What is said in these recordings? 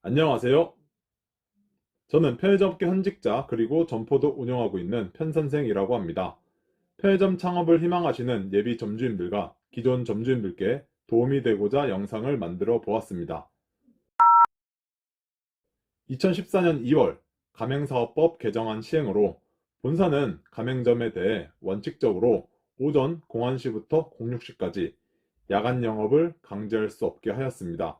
안녕하세요. 저는 편의점업계 현직자 그리고 점포도 운영하고 있는 편선생이라고 합니다. 편의점 창업을 희망하시는 예비 점주님들과 기존 점주님들께 도움이 되고자 영상을 만들어 보았습니다. 2014년 2월 가맹사업법 개정안 시행으로 본사는 가맹점에 대해 원칙적으로 오전 01시부터 06시까지 야간 영업을 강제할 수 없게 하였습니다.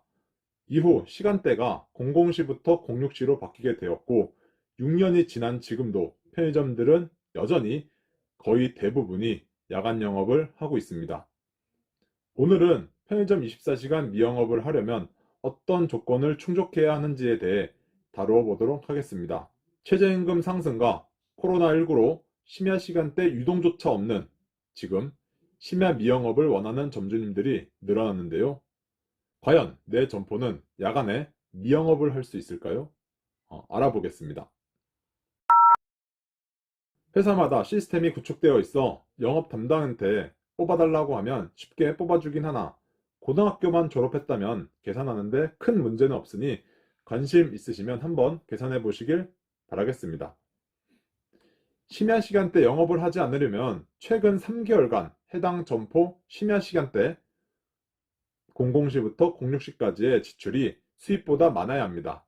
이후 시간대가 00시부터 06시로 바뀌게 되었고 6년이 지난 지금도 편의점들은 여전히 거의 대부분이 야간 영업을 하고 있습니다. 오늘은 편의점 24시간 미영업을 하려면 어떤 조건을 충족해야 하는지에 대해 다루어 보도록 하겠습니다. 최저임금 상승과 코로나19로 심야 시간대 유동조차 없는 지금 심야 미영업을 원하는 점주님들이 늘어났는데요. 과연 내 점포는 야간에 미영업을 할 수 있을까요? 알아보겠습니다. 회사마다 시스템이 구축되어 있어 영업 담당한테 뽑아달라고 하면 쉽게 뽑아주긴 하나 고등학교만 졸업했다면 계산하는데 큰 문제는 없으니 관심 있으시면 한번 계산해 보시길 바라겠습니다. 심야 시간대 영업을 하지 않으려면 최근 3개월간 해당 점포 심야 시간대 00시부터 06시까지의 지출이 수입보다 많아야 합니다.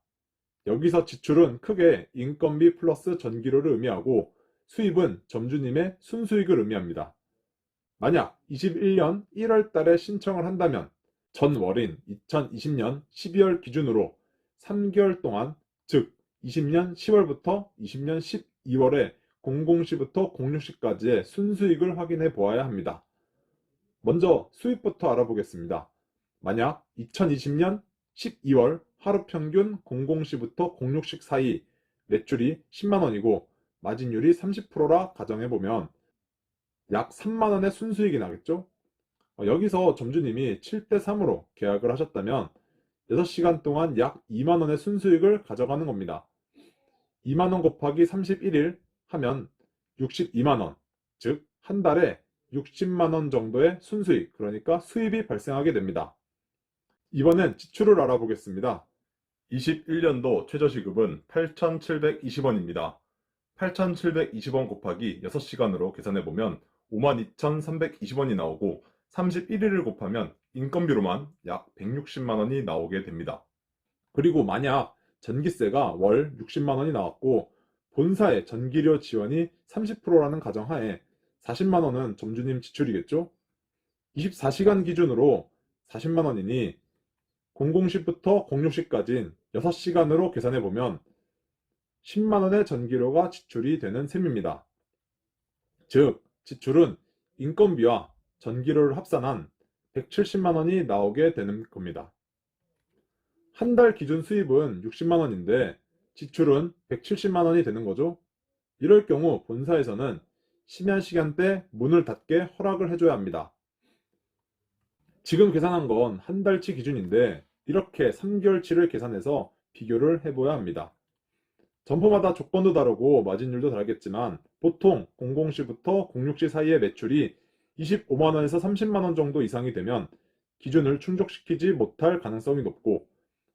여기서 지출은 크게 인건비 플러스 전기료를 의미하고 수입은 점주님의 순수익을 의미합니다. 만약 21년 1월 달에 신청을 한다면 전월인 2020년 12월 기준으로 3개월 동안 즉 20년 10월부터 20년 12월에 00시부터 06시까지의 순수익을 확인해 보아야 합니다. 먼저 수입부터 알아보겠습니다. 만약 2020년 12월 하루 평균 00시부터 06시 사이 매출이 10만원이고 마진율이 30%라 가정해보면 약 3만원의 순수익이 나겠죠? 여기서 점주님이 7대3으로 계약을 하셨다면 6시간 동안 약 2만원의 순수익을 가져가는 겁니다. 2만원 곱하기 31일 하면 62만원, 즉 한 달에 60만원 정도의 순수익, 그러니까 수입이 발생하게 됩니다. 이번엔 지출을 알아보겠습니다. 21년도 최저시급은 8,720원입니다. 8,720원 곱하기 6시간으로 계산해보면 52,320원이 나오고 31일을 곱하면 인건비로만 약 160만원이 나오게 됩니다. 그리고 만약 전기세가 월 60만원이 나왔고 본사의 전기료 지원이 30%라는 가정하에 40만원은 점주님 지출이겠죠? 24시간 기준으로 40만원이니 00시부터 06시까지 6시간으로 계산해보면 10만원의 전기료가 지출이 되는 셈입니다. 즉, 지출은 인건비와 전기료를 합산한 170만원이 나오게 되는 겁니다. 한 달 기준 수입은 60만원인데 지출은 170만원이 되는 거죠. 이럴 경우 본사에서는 심야 시간대 문을 닫게 허락을 해줘야 합니다. 지금 계산한 건 한 달치 기준인데 이렇게 3개월치를 계산해서 비교를 해봐야 합니다. 점포마다 조건도 다르고 마진율도 다르겠지만 보통 00시부터 06시 사이의 매출이 25만원에서 30만원 정도 이상이 되면 기준을 충족시키지 못할 가능성이 높고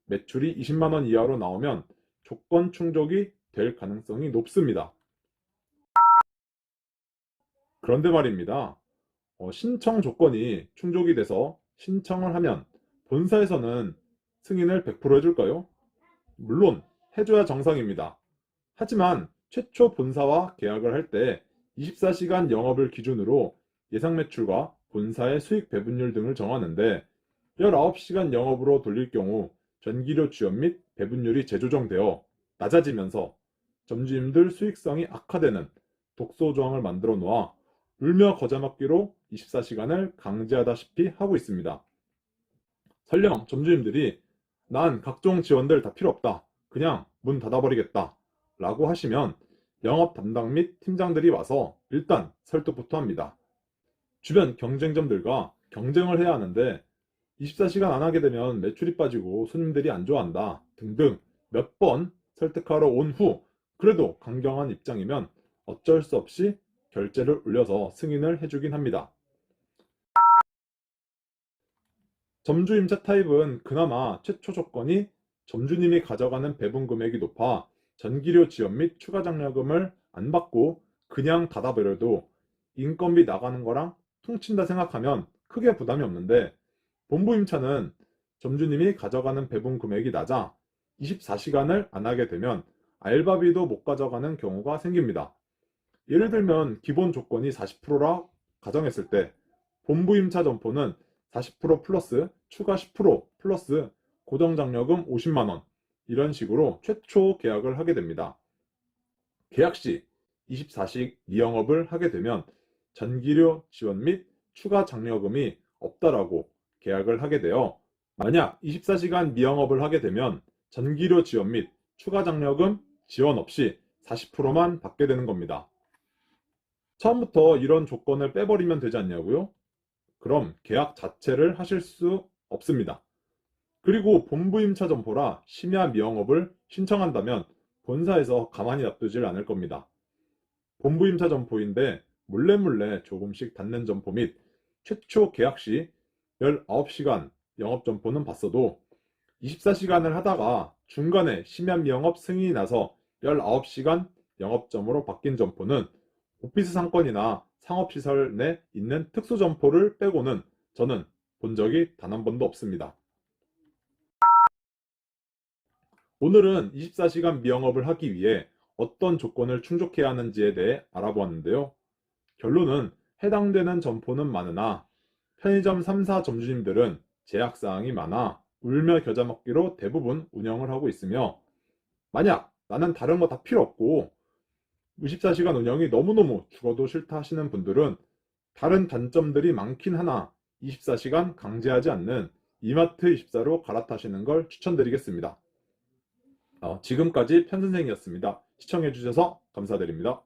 매출이 20만원 이하로 나오면 조건 충족이 될 가능성이 높습니다. 그런데 말입니다. 신청 조건이 충족이 돼서 신청을 하면 본사에서는 승인을 100% 해줄까요? 물론 해줘야 정상입니다. 하지만 최초 본사와 계약을 할 때 24시간 영업을 기준으로 예상 매출과 본사의 수익 배분율 등을 정하는데 19시간 영업으로 돌릴 경우 전기료 지원 및 배분율이 재조정되어 낮아지면서 점주님들 수익성이 악화되는 독소 조항을 만들어 놓아 울며 거저 먹기로 24시간을 강제하다시피 하고 있습니다. 설령 점주님들이 난 각종 지원들 다 필요 없다. 그냥 문 닫아버리겠다. 라고 하시면 영업 담당 및 팀장들이 와서 일단 설득부터 합니다. 주변 경쟁점들과 경쟁을 해야 하는데 24시간 안 하게 되면 매출이 빠지고 손님들이 안 좋아한다 등등 몇 번 설득하러 온 후 그래도 강경한 입장이면 어쩔 수 없이 결제를 올려서 승인을 해주긴 합니다. 점주 임차 타입은 그나마 최초 조건이 점주님이 가져가는 배분 금액이 높아 전기료 지원 및 추가 장려금을 안 받고 그냥 닫아버려도 인건비 나가는 거랑 퉁친다 생각하면 크게 부담이 없는데, 본부 임차는 점주님이 가져가는 배분 금액이 낮아 24시간을 안 하게 되면 알바비도 못 가져가는 경우가 생깁니다. 예를 들면 기본 조건이 40%라 가정했을 때 본부 임차 점포는 40% 플러스 추가 10% 플러스 고정장려금 50만 원, 이런 식으로 최초 계약을 하게 됩니다. 계약 시 24시 미영업을 하게 되면 전기료 지원 및 추가 장려금이 없다라고 계약을 하게 되어, 만약 24시간 미영업을 하게 되면 전기료 지원 및 추가 장려금 지원 없이 40%만 받게 되는 겁니다. 처음부터 이런 조건을 빼버리면 되지 않냐고요? 그럼 계약 자체를 하실 수 없습니다. 그리고 본부 임차 점포라 심야 미영업을 신청한다면 본사에서 가만히 놔두질 않을 겁니다. 본부 임차 점포인데 몰래 조금씩 닫는 점포 및 최초 계약 시 19시간 영업 점포는 봤어도 24시간을 하다가 중간에 심야 미영업 승인이 나서 19시간 영업점으로 바뀐 점포는 오피스 상권이나 상업시설 내 있는 특수 점포를 빼고는 저는 본 적이 단 한 번도 없습니다. 오늘은 24시간 미영업을 하기 위해 어떤 조건을 충족해야 하는지에 대해 알아보았는데요. 결론은 해당되는 점포는 많으나 편의점 3사 점주님들은 제약사항이 많아 울며 겨자 먹기로 대부분 운영을 하고 있으며, 만약 나는 다른 거 다 필요 없고 24시간 운영이 너무너무 죽어도 싫다 하시는 분들은 다른 단점들이 많긴 하나 24시간 강제하지 않는 이마트24로 갈아타시는 걸 추천드리겠습니다. 지금까지 편선생이었습니다. 시청해주셔서 감사드립니다.